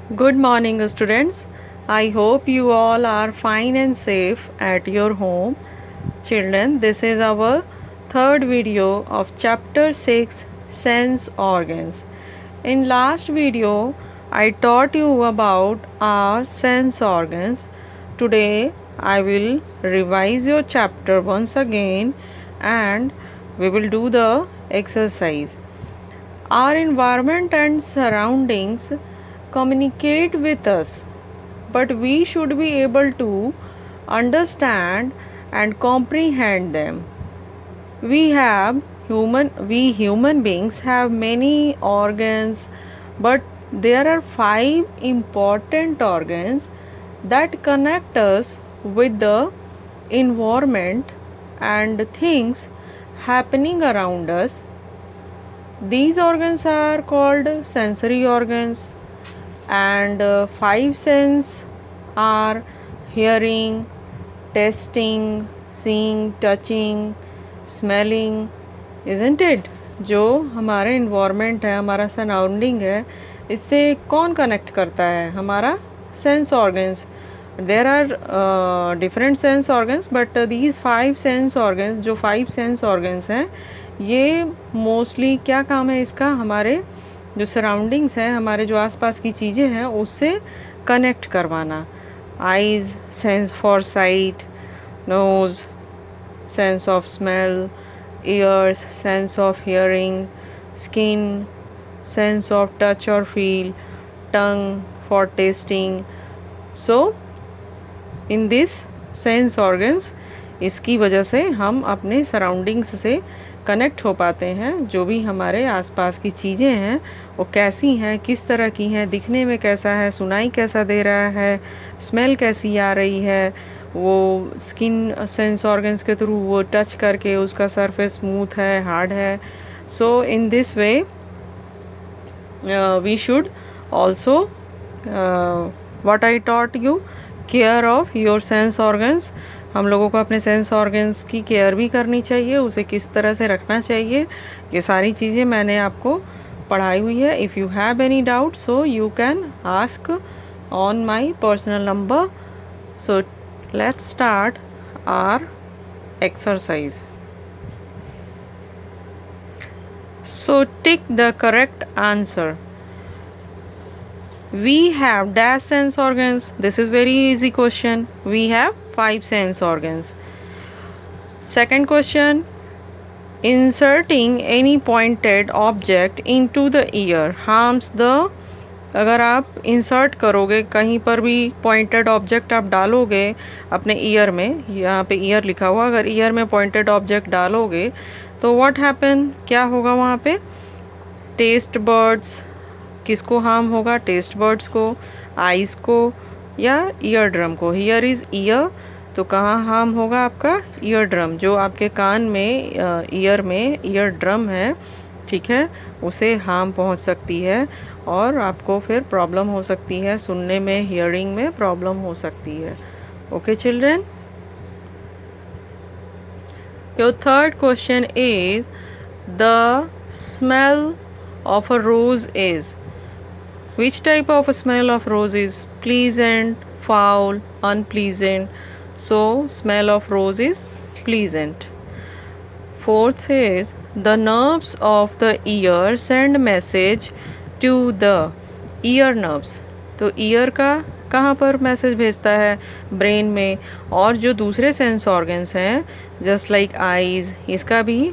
Good morning, students. I hope you all are fine and safe at your home. Children, this is our third video of chapter 6 Sense Organs. In last video, I taught you about our sense organs. Today, I will revise your chapter once again and we will do the exercise. Our environment and surroundings communicate with us, but we should be able to understand and comprehend them. We human beings have many organs, but there are 5 important organs that connect us with the environment and things happening around us. These organs are called sensory organs, and 5 sense are hearing, tasting, seeing, touching, smelling, isn't it? जो हमारे environment है, हमारा surrounding है, इससे कौन connect करता है? हमारा sense organs. There are different sense organs, but these 5 sense organs, जो 5 सेंस ऑर्गन्स हैं, ये मोस्टली क्या काम है इसका? हमारे जो सराउंडिंग्स हैं, हमारे जो आसपास की चीज़ें हैं, उससे कनेक्ट करवाना. Eyes, sense for sight, nose, sense of smell, ears, sense of hearing, skin, sense of touch or feel, tongue for tasting. So in this sense organs, इसकी वजह से हम अपने सराउंडिंग्स से कनेक्ट हो पाते हैं. जो भी हमारे आसपास की चीज़ें हैं वो कैसी हैं, किस तरह की हैं, दिखने में कैसा है, सुनाई कैसा दे रहा है, स्मेल कैसी आ रही है, वो स्किन सेंस ऑर्गन्स के थ्रू वो टच करके उसका सरफेस स्मूथ है, हार्ड है. So in this way we should also what I taught you, care of your sense organs. हम लोगों को अपने सेंस ऑर्गन्स की केयर भी करनी चाहिए, उसे किस तरह से रखना चाहिए, ये सारी चीज़ें मैंने आपको पढ़ाई हुई है. If you have any doubt so you can ask on my personal number. So let's start our exercise. So tick the correct answer. We have dash sense organs. This is very easy question. We have 5 sense organs. Second question, inserting any pointed object into the ear harms the. अगर आप insert करोगे, कहीं पर भी pointed object आप डालोगे अपने year में, यहाँ पे ईयर लिखा हुआ, अगर ईयर में पॉइंटेड ऑब्जेक्ट डालोगे तो व्हाट हैपन, क्या होगा वहाँ पे? Taste buds. किसको हार्म होगा? टेस्ट बर्ड्स को, आइज़ को, या ईयर ड्रम को. हियर इज़ ईयर, तो कहाँ हार्म होगा आपका? Ear drum. जो आपके कान में, ईयर में ईयर ड्रम है, ठीक है, उसे हार्म पहुँच सकती है और आपको फिर प्रॉब्लम हो सकती है, सुनने में, हियरिंग में प्रॉब्लम हो सकती है. Okay children. Your third question is the smell of a rose is. Which type of smell of rose is? Pleasant, foul, unpleasant. So smell of rose is pleasant. Fourth is the nerves of the ear send message to the ear nerves. तो year का कहाँ पर message भेजता है? Brain में. और जो दूसरे सेंस ऑर्गन्स हैं जस्ट लाइक आइज़, इसका भी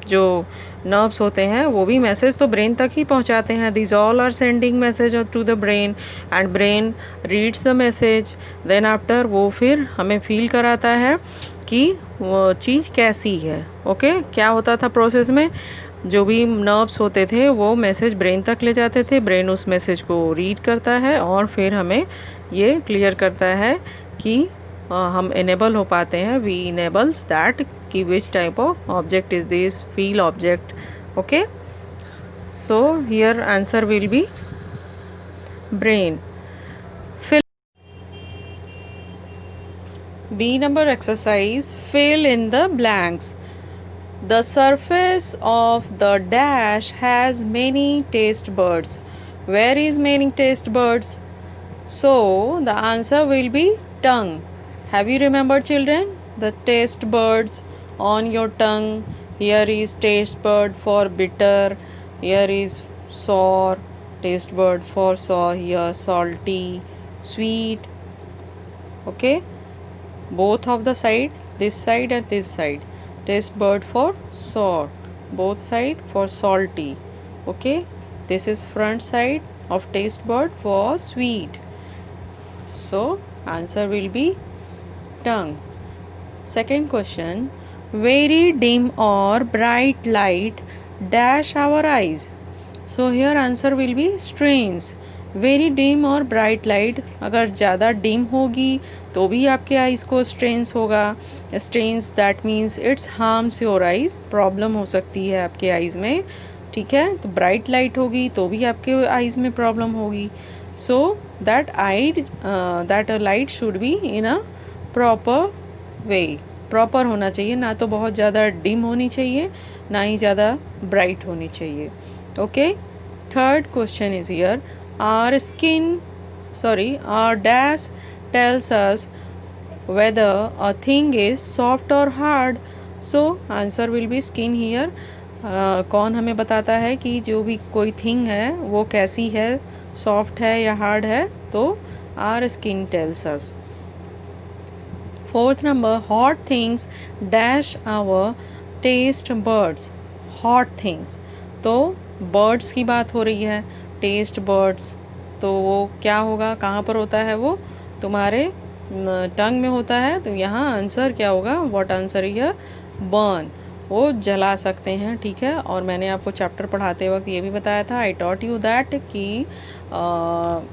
जो नर्व्स होते हैं वो भी मैसेज तो ब्रेन तक ही पहुंचाते हैं. This all are sending message to the brain and brain reads the message. Then after वो फिर हमें फील कराता है कि वो चीज़ कैसी है. ओके क्या होता था प्रोसेस में? जो भी नर्व्स होते थे वो मैसेज ब्रेन तक ले जाते थे, ब्रेन उस मैसेज को रीड करता है और फिर हमें ये क्लियर करता है कि हम इनेबल हो पाते हैं. वी इनेबल्स दैट कि विच type of object is this, feel object. Okay so here answer will B brain. B number exercise, fill in the blanks. The surface of the dash has many taste buds. Where is many taste buds? So the answer will be tongue. Have you remembered, children? The taste buds on your tongue. Here is taste bud for bitter. Here is sour. Taste bud for sour. Here salty, sweet. Okay. Both of the side, this side and this side. Taste bud for sour. Both side for salty. Okay. This is front side of taste bud for sweet. So answer will be tongue. Second question, very dim or bright light dash our eyes. So here answer will be strains. Very dim और bright light अगर ज़्यादा dim होगी तो भी आपके eyes को strains होगा. Strains that means it's harms your eyes. Problem हो सकती है आपके आइज़ में. ठीक है, तो ब्राइट लाइट होगी तो भी आपके आइज़ में प्रॉब्लम होगी. So that light should be in a proper way. Proper होना चाहिए, ना तो बहुत ज़्यादा डिम होनी चाहिए ना ही ज़्यादा ब्राइट होनी चाहिए. Okay. Third question is here, our dash tells us whether a thing is soft or hard. So answer will be skin here. कौन हमें बताता है कि जो भी कोई थिंग है वो कैसी है, सॉफ्ट है या हार्ड है? तो our skin tells us. Fourth number, hot things dash our taste buds. hot things, तो birds की बात हो रही है. टेस्ट बर्ड्स, तो वो क्या होगा, कहाँ पर होता है? वो तुम्हारे टंग में होता है. तो यहाँ आंसर क्या होगा? What answer here? बर्न. वो जला सकते हैं. ठीक है, और मैंने आपको चैप्टर पढ़ाते वक्त ये भी बताया था, आई टॉट यू दैट कि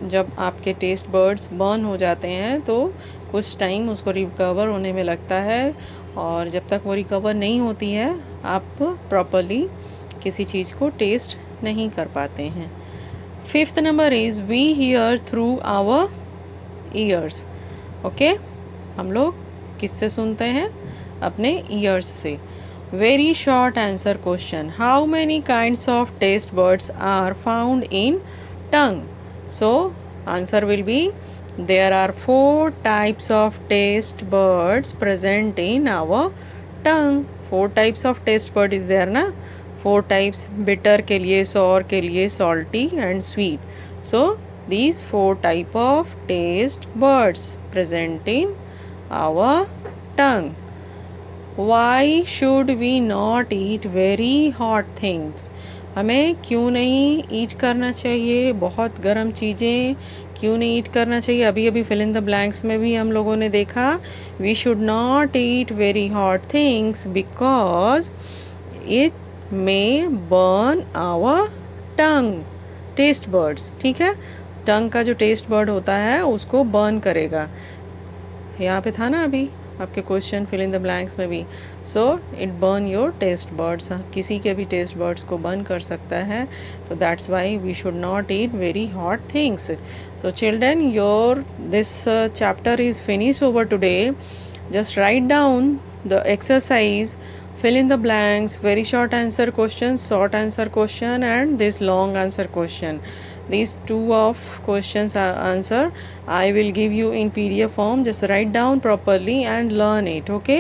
जब आपके टेस्ट बर्ड्स बर्न हो जाते हैं तो कुछ टाइम उसको रिकवर होने में लगता है, और जब तक वो रिकवर नहीं होती है आप प्रॉपरली किसी चीज़ को टेस्ट नहीं कर पाते हैं. Fifth number is we hear through our ears. Okay, हम लोग किससे सुनते हैं? अपने ईयर्स से. Very short answer question, how many kinds of taste birds are found in tongue? So answer will be there are 4 types of taste birds present in our tongue. 4 types of taste bird is there ना. 4 types, bitter के लिए, sour के लिए, salty and sweet. So these 4 type of taste buds present in our tongue. Why should we not eat very hot things? हमें क्यों नहीं ईट करना चाहिए बहुत गर्म चीज़ें? क्यों नहीं ईट करना चाहिए? अभी अभी फिल इन द ब्लैंक्स में भी हम लोगों ने देखा, we should not eat very hot things because it may burn our tongue. Taste birds, ठीक है, टंग का जो टेस्ट बर्ड होता है उसको बर्न करेगा. यहाँ पे था ना अभी आपके question fill in the blanks में भी. So it burn your taste birds. किसी के भी टेस्ट बर्ड्स को बर्न कर सकता है. तो that's why we should not eat very hot things. So children, your this chapter is finish over today. Just write down the exercise, fill in the blanks, very short answer question, short answer question, and this long answer question. These 2 of questions are answer I will give you in PDF form. Just write down properly and learn it. Okay,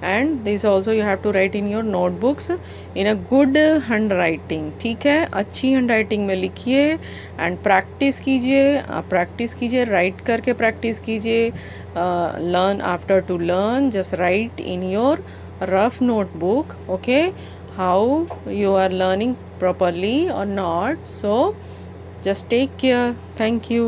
and this also you have to write in your notebooks in a good handwriting. ठीक है, अच्छी handwriting में लिखिए and practice कीजिए. आप practice कीजिए, write करके practice कीजिए. Learn after to learn, just write in your rough notebook. Okay, how you are learning properly or not. So just take care. Thank you.